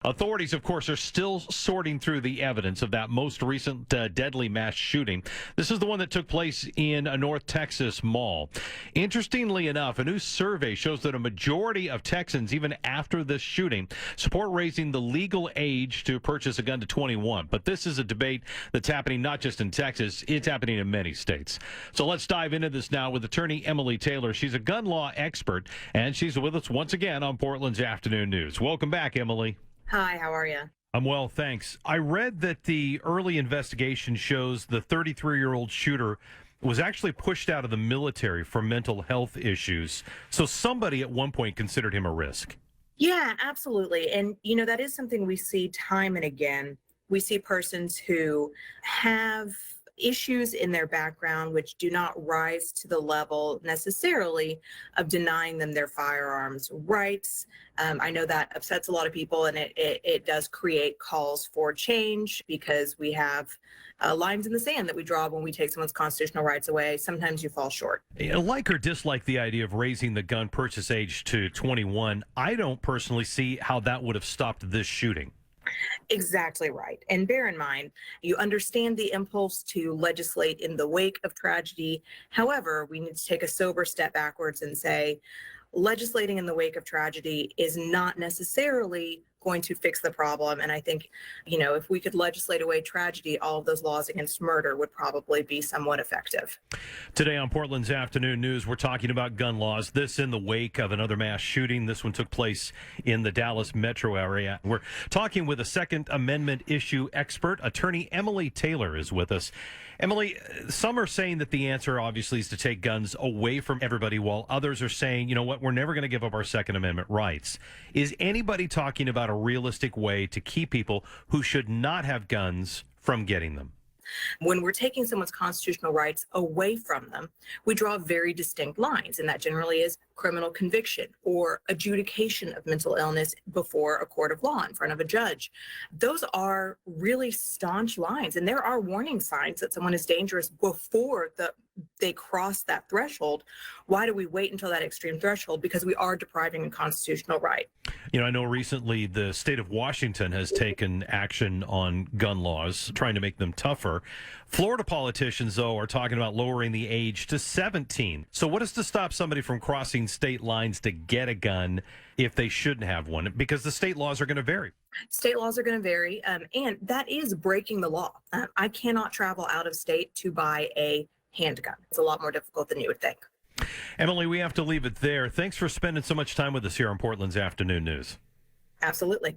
Authorities, of course, are still sorting through the evidence of that most recent deadly mass shooting. This is the one that took place in a North Texas mall. Interestingly enough, a new survey shows that a majority of Texans, even after this shooting, support raising the legal age to purchase a gun to 21. But this is a debate that's happening not just in Texas, it's happening in many states. So let's dive into this now with attorney Emily Taylor. She's a gun law expert, and she's with us once again on Portland's Afternoon News. Welcome back, Emily. Hi, how are you? I'm well, thanks. I read that the early investigation shows the 33-year-old shooter was actually pushed out of the military for mental health issues. So somebody at one point considered him a risk. Yeah, absolutely. And, that is something we see time and again. We see persons who have issues in their background which do not rise to the level necessarily of denying them their firearms rights. I know that upsets a lot of people, and it does create calls for change because we have lines in the sand that we draw when we take someone's constitutional rights away. Sometimes you fall short. Like or dislike the idea of raising the gun purchase age to 21, I don't personally see how that would have stopped this shooting. Exactly right. And bear in mind, you understand the impulse to legislate in the wake of tragedy. However, we need to take a sober step backwards and say, legislating in the wake of tragedy is not necessarily going to fix the problem. And I think, if we could legislate away tragedy, all of those laws against murder would probably be somewhat effective. Today on Portland's Afternoon News, we're talking about gun laws. This in the wake of another mass shooting. This one took place in the Dallas metro area. We're talking with a Second Amendment issue expert. Attorney Emily Taylor is with us. Emily, some are saying that the answer obviously is to take guns away from everybody, while others are saying, you know what, we're never going to give up our Second Amendment rights. Is anybody talking about a realistic way to keep people who should not have guns from getting them? When we're taking someone's constitutional rights away from them, we draw very distinct lines, and that generally is criminal conviction or adjudication of mental illness before a court of law in front of a judge. Those are really staunch lines, and there are warning signs that someone is dangerous before they cross that threshold. Why do we wait until that extreme threshold? Because we are depriving a constitutional right. I know recently the state of Washington has taken action on gun laws, trying to make them tougher. Florida politicians, though, are talking about lowering the age to 17. So what is to stop somebody from crossing state lines to get a gun if they shouldn't have one? Because the state laws are going to vary. State laws are going to vary, and that is breaking the law. I cannot travel out of state to buy a handgun. It's a lot more difficult than you would think. Emily, we have to leave it there. Thanks for spending so much time with us here on Portland's Afternoon News. Absolutely.